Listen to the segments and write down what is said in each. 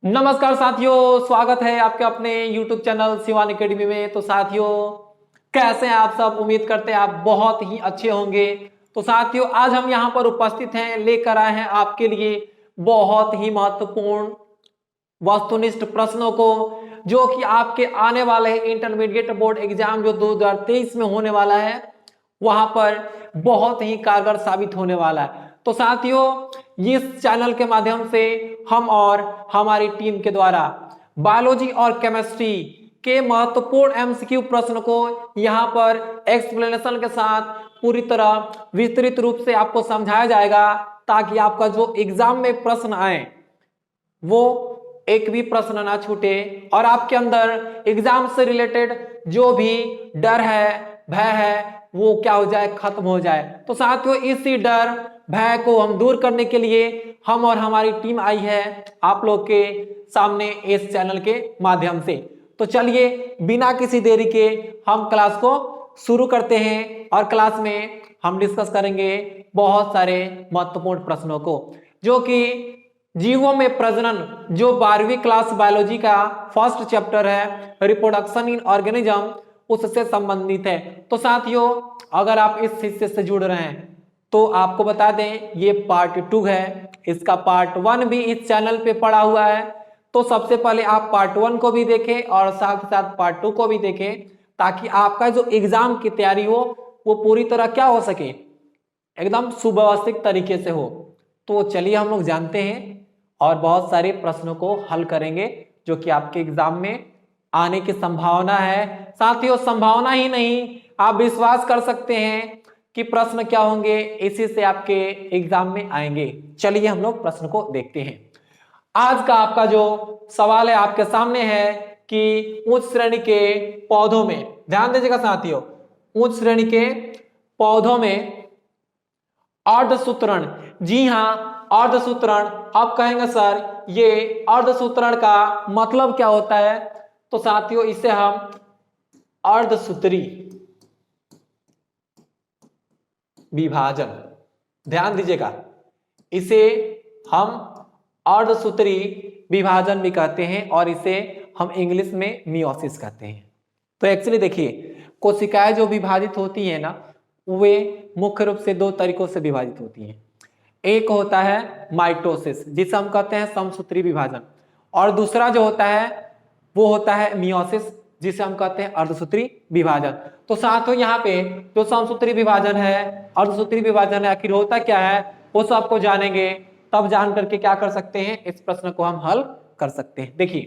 नमस्कार साथियों, स्वागत है आपके अपने YouTube चैनल शिवान एकेडमी में। तो साथियों, कैसे हैं आप सब? उम्मीद करते हैं आप बहुत ही अच्छे होंगे। तो साथियों, आज हम यहाँ पर उपस्थित हैं, लेकर आए हैं आपके लिए बहुत ही महत्वपूर्ण वस्तुनिष्ठ प्रश्नों को, जो कि आपके आने वाले इंटरमीडिएट बोर्ड एग्जाम जो 2023 में होने वाला है, वहां पर बहुत ही कारगर साबित होने वाला है। तो साथियों, इस चैनल के माध्यम से हम और हमारी टीम के द्वारा बायोलॉजी और केमिस्ट्री के महत्वपूर्ण एमसीक्यू प्रश्न को यहाँ पर एक्सप्लेनेशन के साथ पूरी तरह विस्तृत रूप से आपको समझाया जाएगा, ताकि आपका जो एग्जाम में प्रश्न आए वो एक भी प्रश्न ना छूटे और आपके अंदर एग्जाम से रिलेटेड जो भी डर है, भय है, वो क्या हो जाए, खत्म हो जाए। तो साथियों, इसी डर भय को हम दूर करने के लिए हम और हमारी टीम आई है आप लोग के सामने इस चैनल के माध्यम से। तो चलिए, बिना किसी देरी के हम क्लास को शुरू करते हैं और क्लास में हम डिस्कस करेंगे बहुत सारे महत्वपूर्ण प्रश्नों को, जो कि जीवों में प्रजनन, जो 12वीं क्लास बायोलॉजी का फर्स्ट चैप्टर है, रिप्रोडक्शन इन ऑर्गेनिज्म, उससे संबंधित है। तो साथियों, अगर आप इस हिस्से से जुड़ रहे हैं तो आपको बता दें, ये पार्ट 2 है। इसका पार्ट 1 भी इस चैनल पे पड़ा हुआ है। तो सबसे पहले आप पार्ट 1 को भी देखें और साथ ही साथ पार्ट 2 को भी देखें, ताकि आपका जो एग्जाम की तैयारी हो वो पूरी तरह क्या हो सके, एकदम सुव्यवस्थित तरीके से हो। तो चलिए हम लोग जानते हैं और बहुत सारे प्रश्नों को हल करेंगे, जो कि आपके एग्जाम में आने की संभावना है। साथियों, संभावना ही नहीं, आप विश्वास कर सकते हैं कि प्रश्न क्या होंगे, इसी से आपके एग्जाम में आएंगे। चलिए हम लोग प्रश्न को देखते हैं। आज का आपका जो सवाल है आपके सामने है कि उच्च श्रेणी के पौधों में, ध्यान दीजिएगा साथियों, उच्च श्रेणी के पौधों में अर्धसूत्रण, जी हाँ, अर्धसूत्रण। आप कहेंगे सर, ये अर्धसूत्रण का मतलब क्या होता है? तो साथियों, इसे हम अर्धसूत्री विभाजन, ध्यान दीजिएगा, इसे हम अर्धसूत्री विभाजन भी कहते हैं और इसे हम इंग्लिश में मियोसिस कहते हैं। तो एक्चुअली देखिए, कोशिकाएं जो विभाजित होती है ना, वे मुख्य रूप से 2 तरीकों से विभाजित होती हैं। एक होता है माइटोसिस, जिसे हम कहते हैं समसूत्री विभाजन, और दूसरा जो होता है वो होता है मियोसिस, जिसे हम कहते हैं अर्धसूत्री विभाजन। तो साथियों, यहाँ पे जो समसूत्री विभाजन है, अर्धसूत्री विभाजन है, आखिर होता क्या है वो सबको जानेंगे, तब जान करके क्या कर सकते हैं, इस प्रश्न को हम हल कर सकते हैं। देखिए,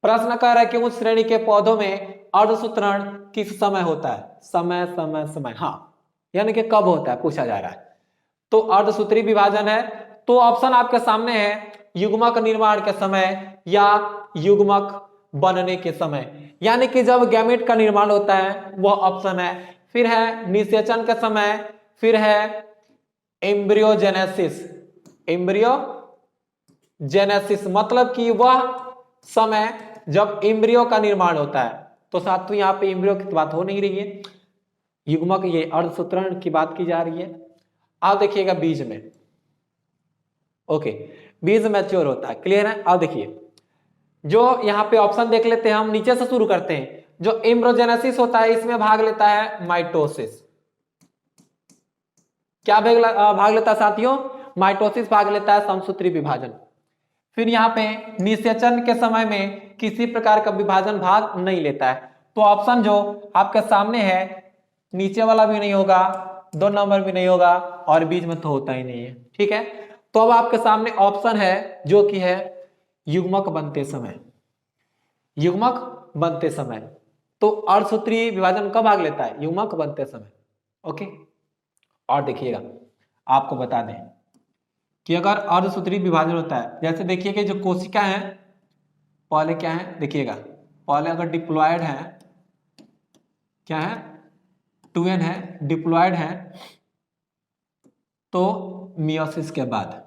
प्रश्न कह रहा है कि उस श्रेणी के पौधों में अर्धसूत्रण किस समय होता है? समय समय समय, हाँ, यानी कि कब होता है पूछा जा रहा है। तो अर्धसूत्री विभाजन है, तो ऑप्शन आपके सामने है, युग्मक निर्माण के समय या युग्मक बनने के समय, यानी कि जब गैमेट का निर्माण होता है वह ऑप्शन है। फिर है निषेचन के समय, फिर है एम्ब्रियोजेनेसिस। एम्ब्रियोजेनेसिस मतलब कि वह समय जब एम्ब्रियो का निर्माण होता है। तो साथियों, यहाँ पे एम्ब्रियो की बात हो नहीं रही है, युग्मक, ये अर्धसूत्रण की बात की जा रही है। आप देखिएगा बीज में, ओके, बीज मैच्योर होता है, क्लियर है। अब देखिए, जो यहाँ पे ऑप्शन देख लेते हैं, हम नीचे से शुरू करते हैं। जो एम्ब्रियोजेनेसिस होता है, इसमें भाग लेता है माइटोसिस। क्या भाग लेता है साथियों? माइटोसिस भाग लेता है समसूत्री विभाजन। फिर यहाँ पे निषेचन के समय में किसी प्रकार का विभाजन भाग नहीं लेता है। तो ऑप्शन जो आपके सामने है, नीचे वाला भी नहीं होगा, 2 नंबर भी नहीं होगा, और बीच में तो होता ही नहीं है, ठीक है। तो अब आपके सामने ऑप्शन है जो कि है युग्मक बनते समय, युग्मक बनते समय। तो अर्धसूत्री विभाजन कब भाग लेता है? युग्मक बनते समय, ओके। और देखिएगा, आपको बता दें कि अगर अर्धसूत्री विभाजन होता है, जैसे देखिए कि जो कोशिका है पहले क्या है, देखिएगा, पहले अगर डिप्लॉयड है, क्या है, 2n है, डिप्लॉयड है, तो मियोसिस के बाद,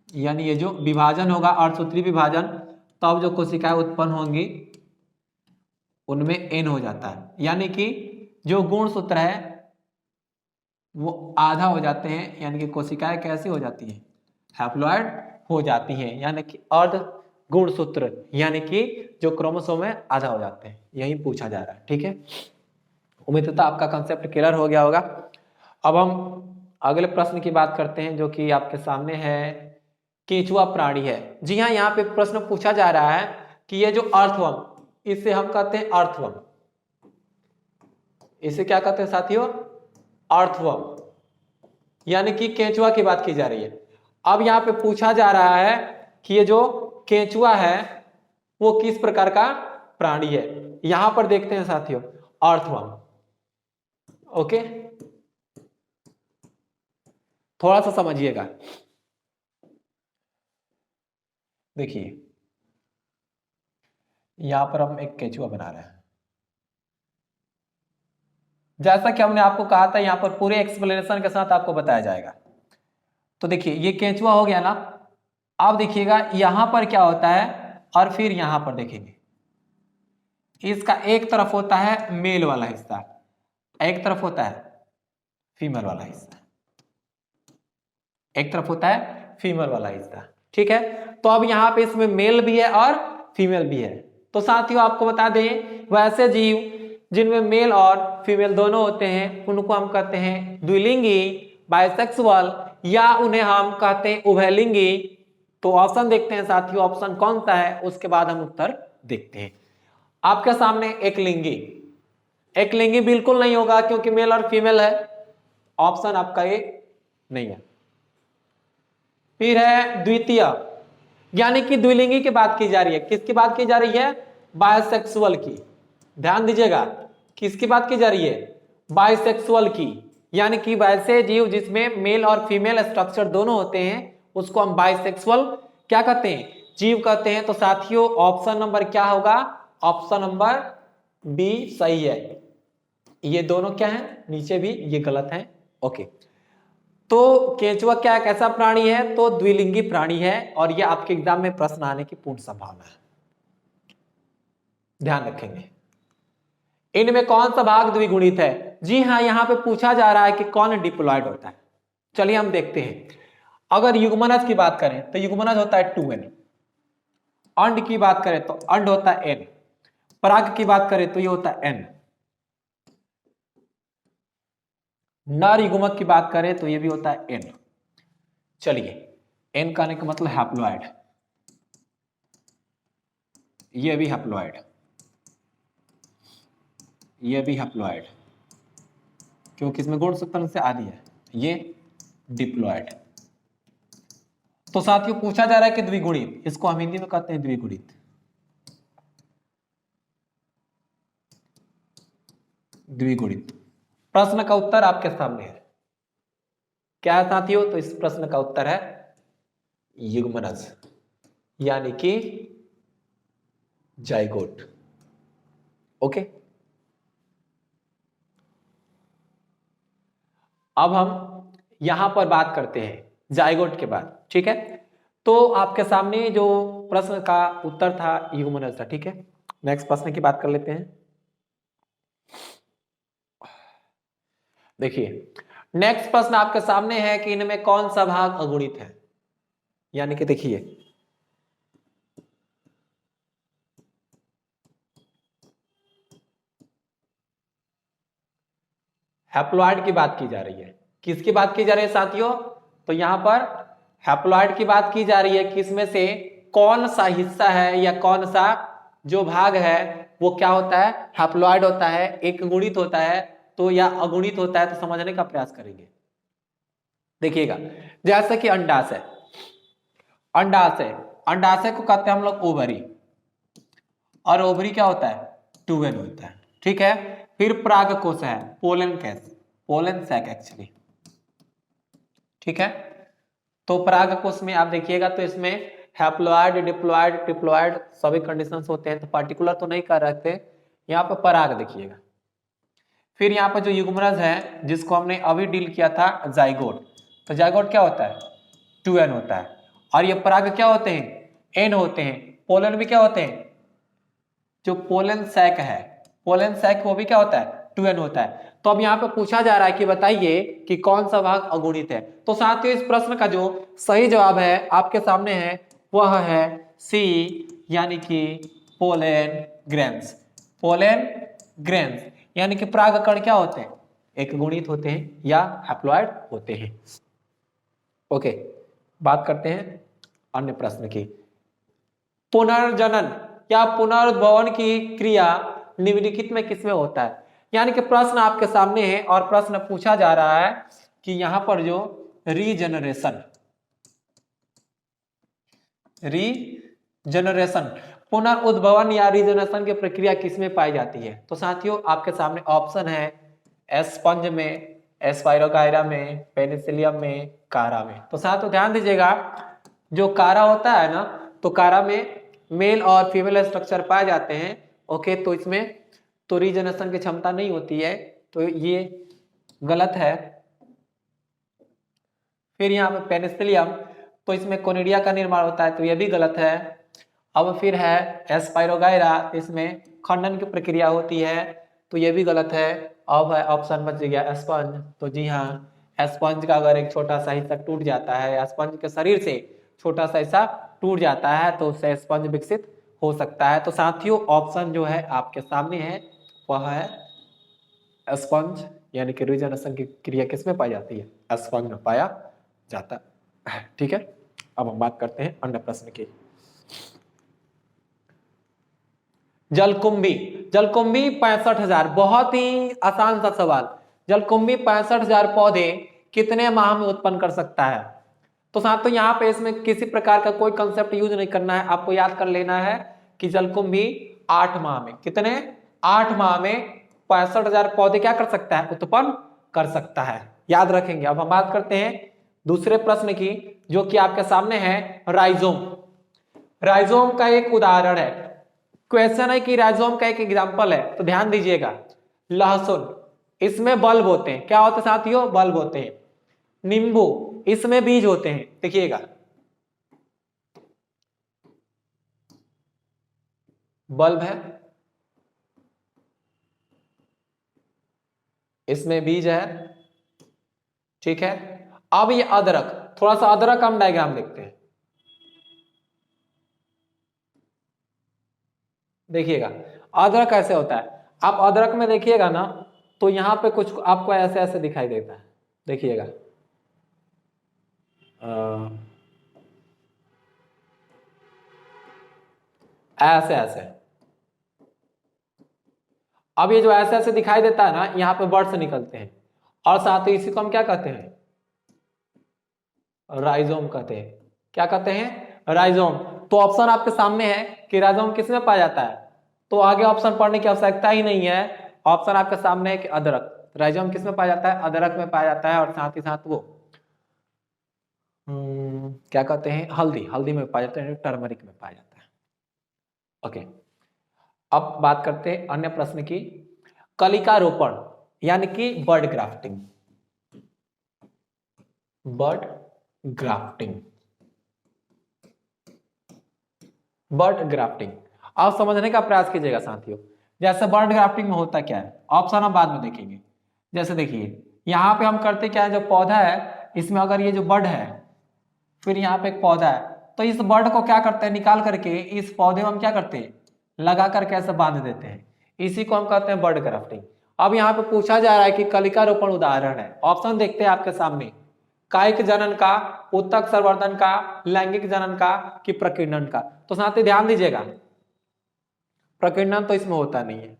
यानी ये जो विभाजन होगा अर्धसूत्री विभाजन, तब जो कोशिकाएं उत्पन्न होंगी उनमें n हो जाता है, यानी कि जो गुणसूत्र है वो आधा हो जाते हैं, यानी कि कोशिकाएं कैसी हो जाती हैं, हैप्लॉयड हो जाती हैं, यानी कि अर्ध गुणसूत्र, यानी कि जो क्रोमोसोम है आधा हो जाते हैं, यही पूछा जा रहा है। ठीक है, उम्मीद है आपका कंसेप्ट क्लियर हो गया होगा। अब हम अगले प्रश्न की बात करते हैं जो कि आपके सामने है, केंचुआ प्राणी है। जी हाँ, यहाँ पे प्रश्न पूछा जा रहा है कि ये जो अर्थवर्म, इसे हम कहते हैं अर्थवर्म, इसे क्या कहते हैं साथियों, अर्थवर्म, यानी कि केंचुआ की बात की जा रही है। अब यहाँ पे पूछा जा रहा है कि ये जो केंचुआ है वो किस प्रकार का प्राणी है। यहां पर देखते हैं साथियों, अर्थवर्म। ओके, थोड़ा सा समझिएगा। देखिए यहां पर हम एक केंचुआ बना रहे हैं, जैसा कि हमने आपको कहा था यहां पर पूरे एक्सप्लेनेशन के साथ आपको बताया जाएगा। तो देखिए ये केंचुआ हो गया ना। अब देखिएगा यहां पर क्या होता है, और फिर यहां पर देखेंगे इसका एक तरफ होता है मेल वाला हिस्सा, एक तरफ होता है फीमेल वाला हिस्सा, एक तरफ होता है फीमेल वाला हिस्सा। ठीक है, तो अब यहां पे इसमें मेल भी है और फीमेल भी है। तो साथियों आपको बता दें, वैसे जीव जिनमें मेल और फीमेल दोनों होते हैं उनको हम कहते हैं द्विलिंगी, बाइसेक्सुअल, या उन्हें हम कहते हैं उभयलिंगी। तो ऑप्शन देखते हैं साथियों, ऑप्शन कौन सा है, उसके बाद हम उत्तर देखते हैं। आपके सामने एक लिंगी, एक लिंगी बिल्कुल नहीं होगा क्योंकि मेल और फीमेल है, ऑप्शन आपका ये नहीं है। फिर है द्वितीय, यानी कि द्विलिंगी की बात की जा रही है। किसकी बात की जा रही है, बायसेक्सुअल की। ध्यान दीजिएगा, किसकी बात की जा रही है, बायसेक्सुअल की, यानी कि वैसे जीव जिसमें मेल और फीमेल स्ट्रक्चर दोनों होते हैं उसको हम बायसेक्सुअल क्या कहते हैं, जीव कहते हैं। तो साथियों ऑप्शन नंबर क्या होगा, ऑप्शन नंबर बी सही है। ये दोनों क्या है, नीचे भी ये गलत है। ओके, तो केंचुआ क्या एक ऐसा प्राणी है, तो द्विलिंगी प्राणी है, और ये आपके एग्जाम में प्रश्न आने की पूर्ण संभावना है, ध्यान रखेंगे। इनमें कौन सा भाग द्विगुणित है, जी हाँ यहां पे पूछा जा रहा है कि कौन डिप्लॉयड होता है। चलिए हम देखते हैं। अगर युग्मनज की बात करें तो युग्मनज होता है 2n, अंड की बात करें तो अंड होता है n, पराग की बात करें तो ये होता है n, नर युग्मक की बात करें तो ये भी होता है n। चलिए n कहने का मतलब हैप्लॉयड, ये भी हैप्लॉयड, ये भी हैप्लॉयड, क्योंकि इसमें गुणसूत्र से आदि है, ये डिप्लॉयड। तो साथियों पूछा जा रहा है कि द्विगुणित, इसको हम हिंदी में कहते हैं द्विगुणित, द्विगुणित। प्रश्न का उत्तर आपके सामने है, क्या है साथियों, तो इस प्रश्न का उत्तर है युग्मनज, यानी कि जाइगोट। ओके, अब हम यहां पर बात करते हैं जाइगोट के बाद। ठीक है, तो आपके सामने जो प्रश्न का उत्तर था युग्मनज था। ठीक है, नेक्स्ट प्रश्न की बात कर लेते हैं। देखिए नेक्स्ट प्रश्न आपके सामने है कि इनमें कौन सा भाग अगुणित है, यानी कि देखिए हैप्लॉयड की बात की जा रही है। किसकी बात की जा रही है साथियों, तो यहां पर हैप्लॉयड की बात की जा रही है कि इसमें से कौन सा हिस्सा है या कौन सा जो भाग है वो क्या होता है, हैप्लॉयड होता है, एक गुणित होता है तो या अगुणित होता है, तो समझने का प्रयास करेंगे। देखिएगा जैसे कि अंडाशय, अंडाशय, अंडाशय को कहते हैं हम लोग ओवरी, और ओवरी क्या होता है, 2n होता है। ठीक है, फिर परागकोश है, पोलन कैस, पोलन सैक एक्चुअली। ठीक है, तो परागकोश में आप देखिएगा तो इसमें हैप्लॉयड, डिप्लॉयड, ट्रिप्लॉयड सभी कंडीशंस होते हैं, तो पार्टिकुलर तो नहीं कर रखते। यहाँ पे पराग देखिएगा, फिर यहाँ पर जो युग्मनज है जिसको हमने अभी डील किया था जाइगोट, तो जाइगोट क्या होता है, 2n होता है, और ये पराग क्या होते हैं, n होते हैं। पोलन भी क्या होते हैं, जो पोलन सैक है, पोलन सैक वो भी क्या होता है, 2n होता है। तो अब यहाँ पे पूछा जा रहा है कि बताइए कि कौन सा भाग अगुणित है। तो साथियों इस प्रश्न का जो सही जवाब है आपके सामने है, वह है सी, यानी कि पोलन ग्रेन्स। पोलन ग्रेन्स यानी कि परागकण क्या होते हैं, एक गुणित होते हैं या हैप्लॉइड होते हैं। ओके, बात करते हैं अन्य प्रश्न की। पुनर्जनन या पुनर्भवन की क्रिया निम्नलिखित में किसमें होता है। यानी कि प्रश्न आपके सामने है और प्रश्न पूछा जा रहा है कि यहां पर जो रीजनरेशन पुनर्उद्भवन या रीजनरेशन की प्रक्रिया किसमें पाई जाती है। तो साथियों आपके सामने ऑप्शन है एस्पंज में, एस्पाइरोगाइरा में, पेनिसिलियम में, कारा में। तो साथियों ध्यान दीजिएगा, जो कारा होता है ना, तो कारा में मेल और फीमेल स्ट्रक्चर पाए जाते हैं। ओके, तो इसमें तो रीजनरेशन की क्षमता नहीं होती है, तो ये गलत है। फिर यहाँ पे पेनिसिलियम, तो इसमें कोनिडिया का निर्माण होता है, तो यह भी गलत है। अब फिर है एस्पाइरोगाइरा, इसमें खंडन की प्रक्रिया होती है, तो यह भी गलत है। अब है ऑप्शन बच गया एस्पंज। तो जी हाँ, एस्पंज का अगर एक छोटा सा हिस्सा टूट जाता है, एस्पंज के शरीर से छोटा सा हिस्सा टूट जाता है, तो उससे स्पंज विकसित हो सकता है। तो साथियों ऑप्शन जो है आपके सामने है, वह है स्पंज, यानी कि रीजनरेशन की क्रिया किसमें पाई जाती है, स्पंज में पाया जाता है। ठीक है, अब हम बात करते हैं अन्य प्रश्न की। जलकुंभी 65,000, बहुत ही आसान सा सवाल। जलकुंभी 65,000 पौधे कितने माह में उत्पन्न कर सकता है। तो साथियों यहाँ पे इसमें किसी प्रकार का कोई कंसेप्ट यूज नहीं करना है, आपको याद कर लेना है कि जलकुंभी 8 माह में, कितने 8 माह में 65,000 पौधे क्या कर सकता है, उत्पन्न कर सकता है, याद रखेंगे। अब हम बात करते हैं दूसरे प्रश्न की, जो कि आपके सामने है राइजोम। राइजोम का एक उदाहरण है, क्वेश्चन है कि राइजोम का एक एग्जांपल है, तो ध्यान दीजिएगा। लहसुन, इसमें बल्ब होते हैं, क्या होते हैं साथियों, बल्ब होते हैं। नींबू, इसमें बीज होते हैं, देखिएगा बल्ब है, इसमें बीज है, ठीक है। अब ये अदरक, थोड़ा सा अदरक हम डायग्राम देखते हैं, देखिएगा अदरक कैसे होता है। आप अदरक में देखिएगा ना, तो यहां पे कुछ आपको ऐसे ऐसे दिखाई देता है, देखिएगा ऐसे ऐसे। अब ये जो ऐसे ऐसे दिखाई देता है ना, यहाँ पे बर्ड्स निकलते हैं, और साथ ही इसी को हम क्या कहते हैं, राइजोम कहते हैं। क्या कहते हैं, राइजोम। तो ऑप्शन आपके सामने है कि राइजोम किसमें पाया जाता है, तो आगे ऑप्शन पढ़ने की आवश्यकता ही नहीं है। ऑप्शन आपके सामने है कि अदरक, राइजोम किसमें पाया जाता है, अदरक में पाया जाता है, और साथ ही साथ वो क्या कहते हैं, हल्दी, हल्दी में पाया जाता है, टर्मरिक में पाया जाता है। ओके, अब बात करते हैं अन्य प्रश्न की। कलिका रोपण यानी कि bud grafting, bud grafting, bud grafting आप समझने का प्रयास कीजिएगा साथियों। जैसे बर्ड ग्राफ्टिंग में होता क्या है, ऑप्शन हम बाद में देखेंगे। जैसे देखिए यहाँ पे हम करते क्या है, जो पौधा है इसमें अगर ये जो बर्ड है, फिर यहाँ पे एक पौधा है, तो इस बर्ड को क्या करते हैं, निकाल करके इस पौधे में हम क्या करते हैं, लगा करके ऐसे बांध देते हैं, इसी को हम कहते हैं बर्ड ग्राफ्टिंग। अब यहाँ पे पूछा जा रहा है कि कलिका रोपण उदाहरण है, ऑप्शन देखते हैं आपके सामने, कायिक जनन का, उत्तक संवर्धन का, लैंगिक जनन का, कि प्रकीर्णन का। तो साथ ध्यान दीजिएगा, प्रकीर्णन तो इसमें होता नहीं है,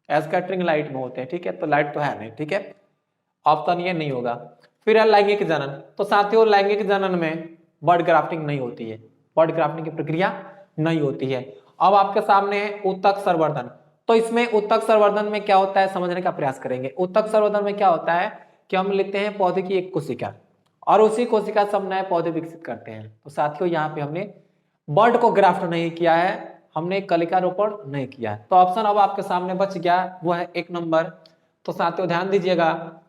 एस्कैटरिंग लाइट में होते हैं, ठीक है, तो लाइट तो है नहीं, ठीक है, ऑप्शन ये नहीं होगा। फिर है लैंगिक जनन, तो साथियों लैंगिक जनन में बर्ड ग्राफ्टिंग नहीं होती है, बर्ड ग्राफ्टिंग की प्रक्रिया नहीं होती है। अब आपके सामने है उत्तक संवर्धन, तो इसमें उत्तक संवर्धन में क्या होता है समझने का प्रयास करेंगे। उत्तक संवर्धन में क्या होता है कि हम लेते हैं पौधे की एक कोशिका, और उसी कोशिका से हम नए पौधे विकसित करते हैं। तो साथियों यहाँ पे हमने बर्ड को ग्राफ्ट नहीं किया है, हमने कलिका रोपण नहीं किया है। तो ऑप्शन अब आपके सामने बच गया, वो है 1 नंबर। तो साथियों ध्यान दीजिएगा,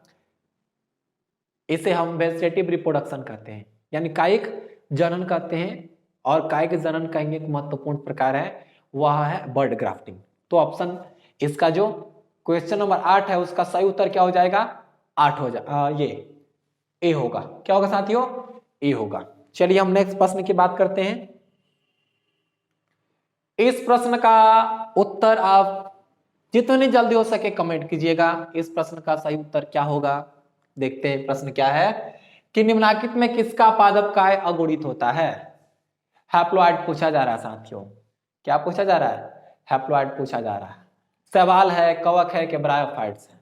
इसे हम वेजिटेटिव रिप्रोडक्शन कहते हैं, यानी कायिक जनन कहते हैं, और कायिक जनन का एक महत्वपूर्ण प्रकार है, वह है बर्ड ग्राफ्टिंग। तो ऑप्शन इसका जो क्वेश्चन नंबर 8 है, उसका सही उत्तर क्या हो जाएगा? 8 हो ये ए होगा। क्या होगा साथियों? ए होगा। चलिए हम नेक्स्ट प्रश्न की बात करते हैं। इस प्रश्न का उत्तर आप जितनी जल्दी हो सके कमेंट कीजिएगा। इस प्रश्न का सही उत्तर क्या होगा? देखते हैं प्रश्न क्या है कि निम्नलिखित में किसका पादप काय अगुणित होता है? हैप्लॉइड पूछा जा रहा है साथियों। क्या पूछा जा रहा है? हैप्लॉइड पूछा जा रहा है। सवाल है, कवक है कि ब्रायोफाइट्स है?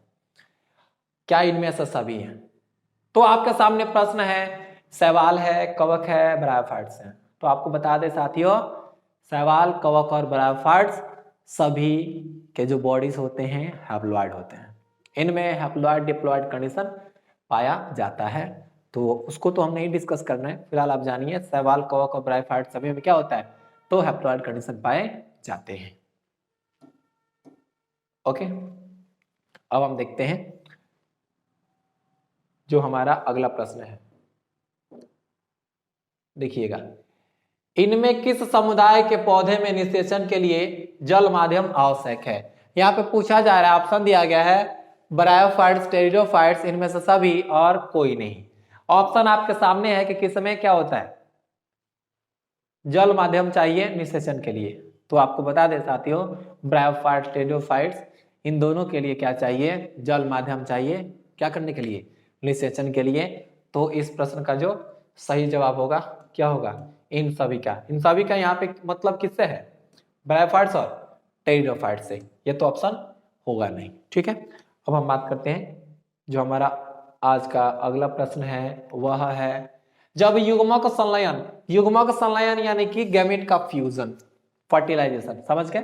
क्या इनमें से सभी है? तो आपके सामने प्रश्न है, सवाल है, कवक है, ब्रायोफाइट्स है। तो आपको बता दें साथियों, सवाल, कवक और ब्रायोफाइट्स सभी के जो बॉडीज होते हैं हैप्लॉइड होते हैं। इनमें हैप्लॉइड डिप्लॉइड कंडीशन पाया जाता है, तो उसको तो हम नहीं डिस्कस करना है। फिलहाल आप जानिए सवाल, कवक और ब्रायोफाइट्स सभी में क्या होता है? तो हैप्लॉइड कंडीशन पाए जाते हैं। ओके, अब हम देखते हैं जो हमारा अगला प्रश्न है। देखिएगा, इनमें किस समुदाय के पौधे में निषेचन के लिए जल माध्यम आवश्यक है? यहाँ पे पूछा जा रहा है, ऑप्शन दिया गया है ब्रायोफाइट्स, टेरिडोफाइट्स, इनमें से सभी और कोई नहीं। ऑप्शन आपके सामने है कि किस में क्या होता है? जल माध्यम चाहिए निषेचन के लिए। तो आपको बता दें साथियों, ब्रायोफाइट्स, टेरिडोफाइट्स, इन दोनों के लिए क्या चाहिए? जल माध्यम चाहिए। क्या करने के लिए? निषेचन के लिए। तो इस प्रश्न का जो सही जवाब होगा क्या होगा? इन सभी का। इन सभी का यहाँ पे मतलब किससे है? ब्रायोफाइट्स और टेरिडोफाइट्स से। ये तो ऑप्शन होगा नहीं। ठीक है, अब हम बात करते हैं जो हमारा आज का अगला प्रश्न है, वह है जब युग्मक संलयन यानी कि गैमेट का फ्यूजन, फर्टिलाइजेशन, समझ गए?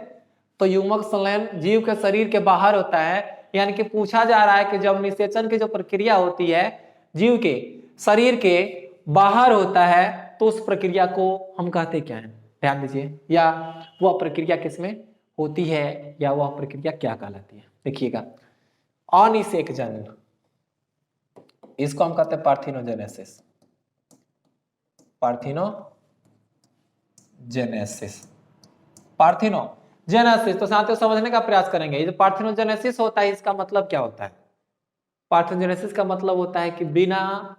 तो युग्मक संलयन जीव के शरीर के बाहर होता है, यानी कि पूछा जा रहा है कि जब निषेचन की जो प्रक्रिया होती है जीव के शरीर के बाहर होता है, तो उस प्रक्रिया को हम कहते क्या है? ध्यान दीजिए, या वह प्रक्रिया किसमें होती है, या वह प्रक्रिया क्या कहलाती है? देखिएगा, अनिषेकजन, इसको हम कहते हैं पार्थिनोजेनेसिस। पार्थिनोजेनेसिस तो साथियों समझने का प्रयास करेंगे। ये जो पार्थिनोजेनेसिस होता है, इसका मतलब क्या होता है? पार्थिनोजेनेसिस का मतलब होता है कि बिना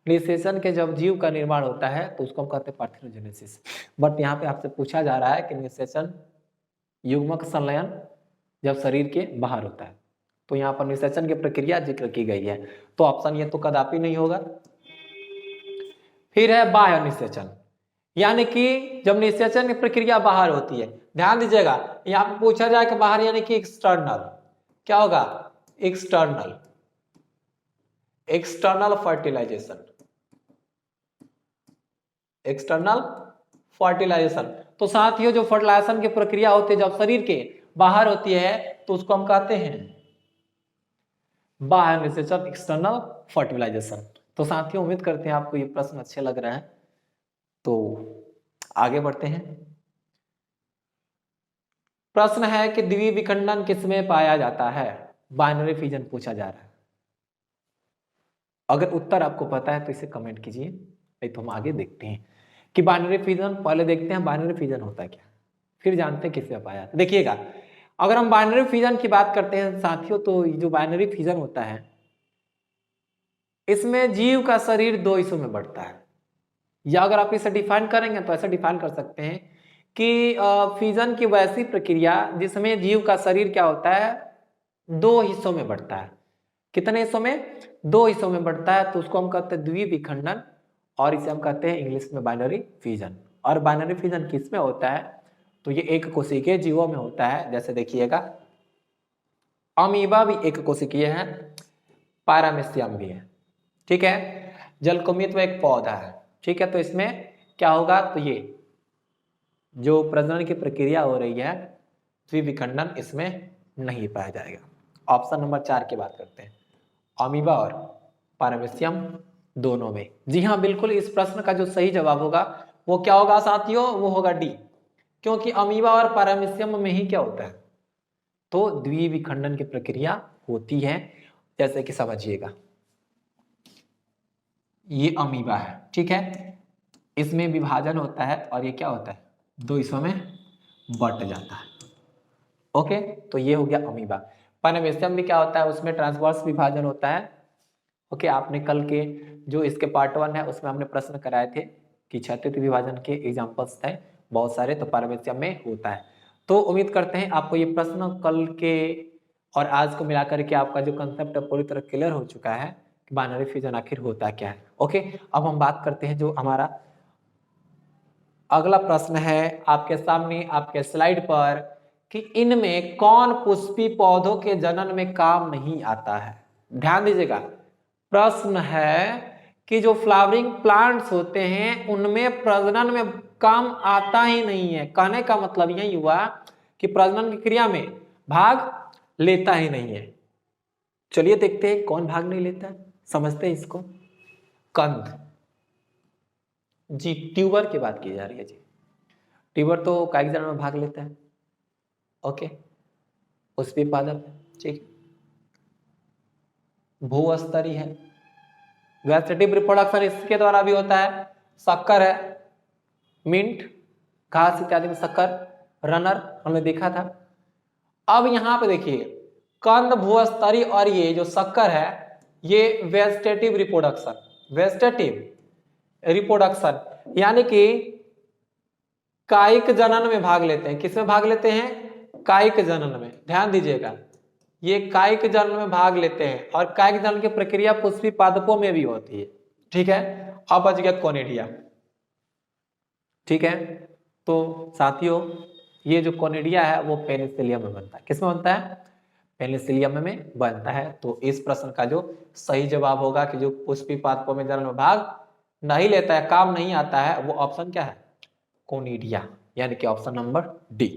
निषेचन के जब जीव का निर्माण होता है तो उसको हम कहते हैं पार्थिनोजेनेसिस। बट यहाँ पे आपसे पूछा जा रहा है कि निषेचन, युग्मक संलयन जब शरीर के बाहर होता है, तो यहाँ पर निषेचन की प्रक्रिया जिक्र की गई है, तो ऑप्शन ये तो कदापि नहीं होगा। फिर है बाह्य निषेचन, यानी कि जब निषेचन की प्रक्रिया बाहर होती है। ध्यान दीजिएगा, यहाँ पे पूछा जाए कि बाहर यानी कि एक्सटर्नल। क्या होगा? External fertilisation. तो साथियों जो फर्टिलाइजेशन की प्रक्रिया होती है जब शरीर के बाहर होती है, तो उसको हम कहते हैं बाह्य निषेचन, एक्सटर्नल फर्टिलाइजेशन। तो साथियों उम्मीद करते हैं आपको ये प्रश्न अच्छे लग रहे हैं, तो आगे बढ़ते हैं। प्रश्न है कि द्विविखंडन किसमें पाया जाता है? बाइनरी फिजन पूछा जा रहा है। अगर उत्तर आपको पता है तो इसे कमेंट कीजिए, नहीं तो हम आगे देखते हैं कि बाइनरी फिजन। पहले देखते हैं बाइनरी फिजन होता है क्या, फिर जानते हैं किसमें पाया जाता है। देखिएगा, अगर हम बाइनरी फिजन की बात करते हैं साथियों, तो जो बाइनरी फिजन होता है, इसमें जीव का शरीर दो हिस्सों में बढ़ता है। या अगर आप इसे डिफाइन करेंगे तो ऐसा डिफाइन कर सकते हैं कि फिजन की वैसी प्रक्रिया जिसमें जीव का शरीर क्या होता है? दो हिस्सों में बढ़ता है। कितने हिस्सों में? दो हिस्सों में बढ़ता है, तो उसको हम कहते हैं द्विविखंडन, और इसे हम कहते हैं इंग्लिश में बाइनरी फिजन। और बाइनरी फिजन किस में होता है? तो ये एक कोशिकीय जीवों में होता है। जैसे देखिएगा, अमीबा भी एक कोशिकीय है, पैरामीशियम भी है। ठीक है, जलकुमित एक पौधा है। ठीक है, तो इसमें क्या होगा? तो ये जो प्रजनन की प्रक्रिया हो रही है, द्विविखंडन इसमें नहीं पाया जाएगा। ऑप्शन नंबर 4 की बात करते हैं, अमीबा और पैरामीशियम दोनों में। जी हाँ, बिल्कुल, इस प्रश्न का जो सही जवाब होगा वो क्या होगा साथियों? वो होगा डी, क्योंकि अमीबा और पैरामीशियम में ही क्या होता है? तो द्विविखंडन की प्रक्रिया होती है। जैसे कि समझिएगा, ये अमीबा है, ठीक है, इसमें विभाजन होता है और ये क्या होता है? दो हिस्सों में बट जाता है। ओके, तो ये हो गया अमीबा। पैरामीशियम में क्या होता है, उसमें ट्रांसवर्स विभाजन होता है। ओके, आपने कल के जो इसके पार्ट 1 है उसमें हमने प्रश्न कराए थे कि क्षैतिज विभाजन के एग्जांपल्स थे बहुत सारे, तो पैरामीशियम में होता है। तो उम्मीद करते हैं आपको ये प्रश्न कल के और आज को मिलाकर के आपका जो कंसेप्ट है पूरी तरह क्लियर हो चुका है कि बाइनरी फ्यूजन आखिर होता क्या है। ओके, अब हम बात करते हैं जो हमारा अगला प्रश्न है आपके सामने आपके स्लाइड पर कि इनमें कौन पुष्पी पौधों के जनन में काम नहीं आता है। ध्यान दीजिएगा, प्रश्न है कि जो फ्लावरिंग प्लांट्स होते हैं उनमें प्रजनन में काम आता ही नहीं है। कहने का मतलब यही हुआ कि प्रजनन की क्रिया में भाग लेता ही नहीं है। चलिए देखते हैं कौन भाग नहीं लेता है, समझते हैं इसको। कंद जी, ट्यूबर की बात की जा रही है जी। ट्यूबर तो कायिक जनन में भाग लेता है। ओके, पुष्पी पादप, ठीक, भूस्तरी है, वेजिटेटिव रिप्रोडक्शन इसके द्वारा भी होता है। शक्कर है, मिंट, घास इत्यादि में शक्कर, रनर हमने देखा था। अब यहां पे देखिए, कंद, भूस्तरी और ये जो शक्कर है ये वेजिटेटिव रिप्रोडक्शन, वेजिटेटिव रिप्रोडक्शन यानी कि कायिक जनन में भाग लेते हैं। किसमें भाग लेते हैं? कायिक जनन में। ध्यान दीजिएगा, ये कायिक जनन में भाग लेते हैं और कायिक जनन की प्रक्रिया पुष्पी पादपों में भी होती है। ठीक है, अब बच गया कोनिडिया। ठीक है, तो साथियों ये जो कोनिडिया है वो पेनिसिलियम में बनता है। किसमें बनता है? पेनिसिलियम में बनता है। तो इस प्रश्न का जो सही जवाब होगा कि जो पुष्पी पादपों में जनन में भाग नहीं लेता है, काम नहीं आता है, वो ऑप्शन क्या है? कोनिडिया, यानी कि ऑप्शन नंबर डी।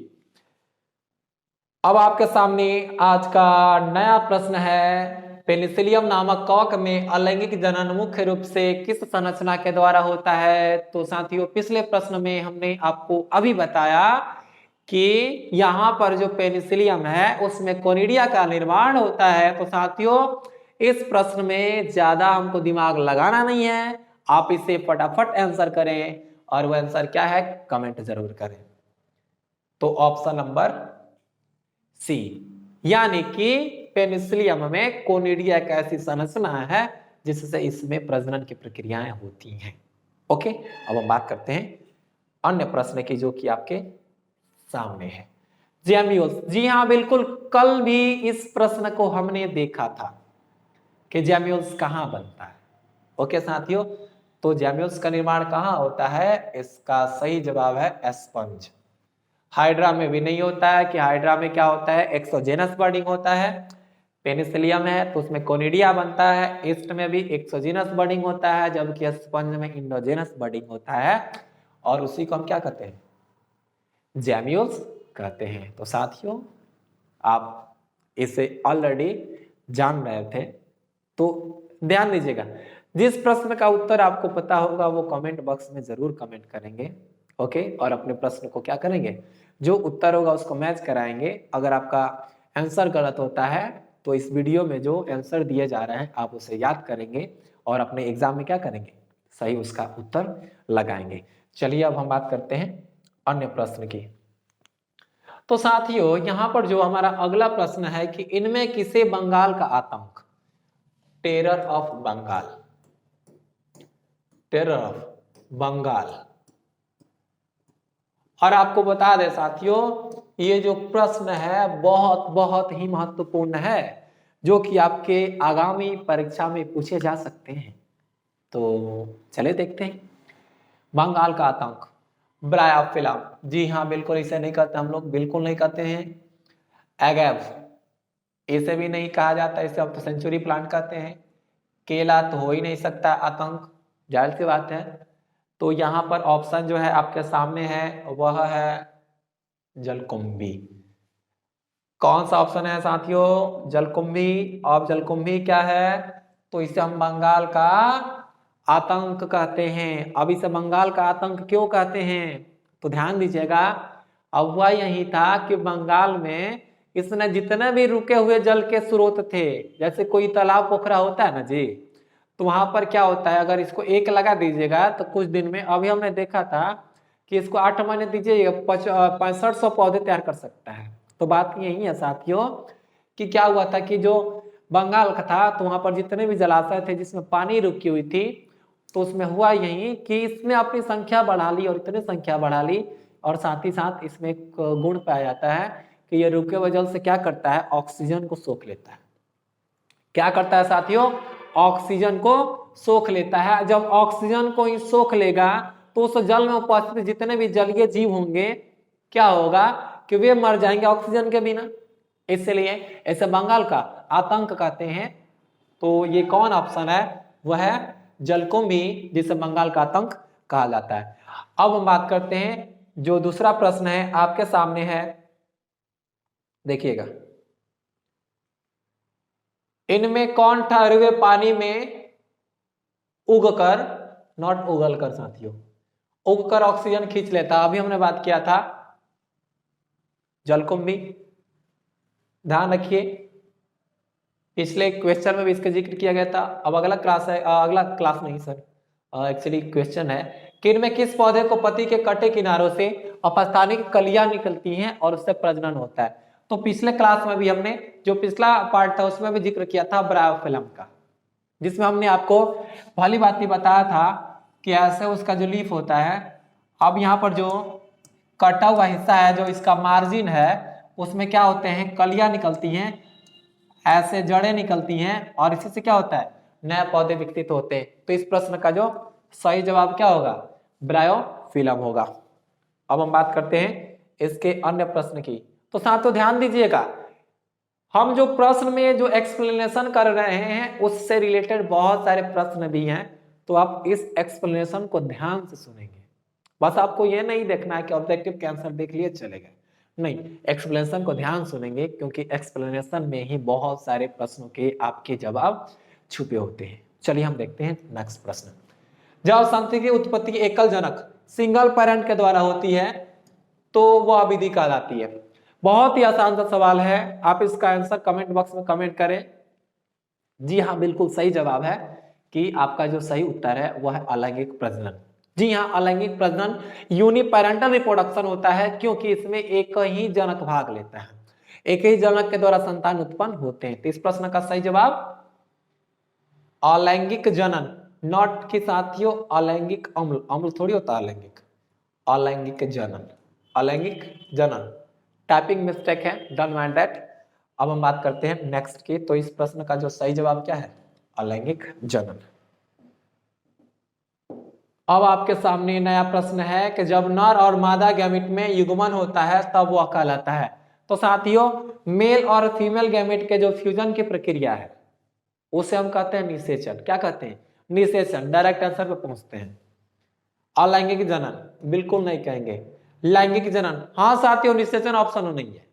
अब आपके सामने आज का नया प्रश्न है, पेनिसिलियम नामक कवक में अलैंगिक जनन मुख्य रूप से किस संरचना के द्वारा होता है? तो साथियों पिछले प्रश्न में हमने आपको अभी बताया कि यहां पर जो पेनिसिलियम है उसमें कोनिडिया का निर्माण होता है। तो साथियों इस प्रश्न में ज्यादा हमको दिमाग लगाना नहीं है, आप इसे फटाफट आंसर करें और वो आंसर क्या है कमेंट जरूर करें। तो ऑप्शन नंबर सी, यानी कि पेनिसिलियम में कोनिडिया एक ऐसी संरचना है जिससे इसमें प्रजनन की प्रक्रियाएं होती हैं। ओके, अब हम बात करते हैं अन्य प्रश्न की जो कि आपके सामने है। जैम्यूल्स, जी हाँ बिल्कुल, कल भी इस प्रश्न को हमने देखा था कि जैम्यूल्स कहां बनता है। ओके साथियों, तो जैम्यूल्स का निर्माण कहां होता है? इसका सही जवाब है स्पंज। हाइड्रा में भी नहीं होता है कि हाइड्रा में क्या होता है? एक्सोजेनस बर्डिंग होता है। पेनिसिलियम है तो उसमें कोनिडिया बनता है, ईस्ट में भी एक्सोजेनस बर्डिंग होता है, जबकि स्पंज में इंडोजेनस बर्डिंग होता है और उसी को हम क्या कहते हैं? जैम्यूल्स कहते हैं। तो साथियों आप इसे ऑलरेडी जान रहे थे, तो ध्यान दीजिएगा, जिस प्रश्न का उत्तर आपको पता होगा वो कमेंट बॉक्स में जरूर कमेंट करेंगे। ओके, और अपने प्रश्न को क्या करेंगे, जो उत्तर होगा उसको मैच कराएंगे। अगर आपका आंसर गलत होता है तो इस वीडियो में जो आंसर दिए जा रहे हैं आप उसे याद करेंगे और अपने एग्जाम में क्या करेंगे, सही उसका उत्तर लगाएंगे। चलिए अब हम बात करते हैं अन्य प्रश्न की। तो साथियों यहां पर जो हमारा अगला प्रश्न है कि इनमें किसे बंगाल का आतंक, terror of Bengal, terror of Bengal. और आपको बता दें साथियों ये जो प्रश्न है बहुत बहुत ही महत्वपूर्ण है, जो कि आपके आगामी परीक्षा में पूछे जा सकते हैं। तो चले देखते हैं। बंगाल का आतंक, ब्रायोफिलम, जी हाँ बिल्कुल इसे नहीं कहते हम लोग, बिल्कुल नहीं कहते हैं। एगेव, इसे भी नहीं कहा जाता, इसे अब तो सेंचुरी प्लांट कहते हैं। केला तो हो ही नहीं सकता आतंक, जाहिर सी बात है। तो यहां पर ऑप्शन जो है आपके सामने है वह है जलकुंभी। कौन सा ऑप्शन है साथियों? जलकुंभी। अब जलकुंभी क्या है? तो इसे हम बंगाल का आतंक कहते हैं। अब इसे बंगाल का आतंक क्यों कहते हैं? तो ध्यान दीजिएगा, अब वह यही था कि बंगाल में इसने जितने भी रुके हुए जल के स्रोत थे, जैसे कोई तालाब पोखरा होता है ना जी, तो वहां पर क्या होता है, अगर इसको एक लगा दीजिएगा तो कुछ दिन में, अभी हमने देखा था कि इसको 8 महीने दीजिएगा 6500 पौधे तैयार कर सकता है। तो बात यही है साथियों कि क्या हुआ था कि जो बंगाल का था तो वहां पर जितने भी जलाशय थे जिसमें पानी रुकी हुई थी, तो उसमें हुआ यही कि इसने अपनी संख्या बढ़ा ली और इतनी संख्या बढ़ा ली, और साथ ही साथ इसमें एक गुण पाया जाता है कि ये रुके हुए जल से क्या करता है, ऑक्सीजन को सोख लेता है। क्या करता है साथियों, ऑक्सीजन को सोख लेता है। जब ऑक्सीजन को ही सोख लेगा तो उस जल में उपस्थित जितने भी जलीय जीव होंगे क्या होगा कि वे मर जाएंगे ऑक्सीजन के बिना। इसलिए ऐसे बंगाल का आतंक कहते हैं। तो ये कौन ऑप्शन है, वह है जलकुंभी, जिसे बंगाल का आतंक कहा जाता है। अब हम बात करते हैं जो दूसरा प्रश्न है आपके सामने है, देखिएगा, इनमें कौन ठहरे हुए पानी में उगकर, नॉट उगलकर साथियों, उगकर ऑक्सीजन खींच लेता। अभी हमने बात किया था जलकुंभी, ध्यान रखिए पिछले क्वेश्चन में भी इसका जिक्र किया गया था। अब अगला क्लास है, अगला क्लास नहीं सर, एक्चुअली क्वेश्चन है कि इनमें किस पौधे को पत्ती के कटे किनारों से अपस्थानिक कलियां निकलती हैं और उससे प्रजनन होता है। तो पिछले क्लास में भी हमने जो पिछला पार्ट था उसमें भी जिक्र किया था ब्रायोफिलम का, जिसमें हमने आपको भली बात बताया था कि ऐसे उसका जो लीफ होता है, अब यहाँ पर जो कटा हुआ हिस्सा है जो इसका मार्जिन है उसमें क्या होते हैं, कलियां निकलती हैं, ऐसे जड़ें निकलती हैं और इसी से क्या होता है, नए पौधे विकसित होते हैं। तो इस प्रश्न का जो सही जवाब क्या होगा, ब्रायोफिलम होगा। अब हम बात करते हैं इसके अन्य प्रश्न की। तो साथियों ध्यान दीजिएगा, हम जो प्रश्न में जो एक्सप्लेनेशन कर रहे हैं उससे रिलेटेड बहुत सारे प्रश्न भी हैं, तो आप इस एक्सप्लेनेशन को ध्यान से सुनेंगे। बस आपको यह नहीं देखना है कि ऑब्जेक्टिव के आंसर देख लिए चलेगा, नहीं, एक्सप्लेनेशन को ध्यान सुनेंगे क्योंकि एक्सप्लेनेशन में ही बहुत सारे प्रश्नों के आपके जवाब छुपे होते हैं। चलिए हम देखते हैं नेक्स्ट प्रश्न। जब संतति की उत्पत्ति एकल जनक सिंगल पेरेंट के द्वारा होती है तो वह विधि कहलाती है। बहुत ही आसान सा सवाल है, आप इसका आंसर कमेंट बॉक्स में कमेंट करें। जी हाँ, बिल्कुल सही जवाब है कि आपका जो सही उत्तर है वह है अलैंगिक प्रजनन। जी हाँ, अलैंगिक प्रजनन यूनिपेरेंटल रिप्रोडक्शन होता है क्योंकि इसमें एक ही जनक भाग लेता है, एक ही जनक के द्वारा संतान उत्पन्न होते हैं। तो इस प्रश्न का सही जवाब अलैंगिक जनन, नॉट के साथियों अलैंगिक अम्ल, अम्ल थोड़ी होता है अलैंगिक, अलैंगिक जनन, अलैंगिक जनन, टाइपिंग मिस्टेक है, डोंट माइंड दैट। अब हम बात करते हैं नेक्स्ट की। तो इस प्रश्न का जो सही जवाब क्या है, अलैंगिक जनन। अब आपके सामने नया प्रश्न है कि जब नर और मादा गैमेट में युग्मन होता है तब वह कहलाता है। तो साथियों मेल और फीमेल गैमेट के जो फ्यूजन की प्रक्रिया है उसे हम कहते हैं निषेचन। क्या कहते हैं, निषेचन। डायरेक्ट आंसर पे पहुंचते हैं। अलैंगिक जनन बिल्कुल नहीं कहेंगे, लैंगिक जनन हाँ साथियों, निषेचन ऑप्शन नहीं है।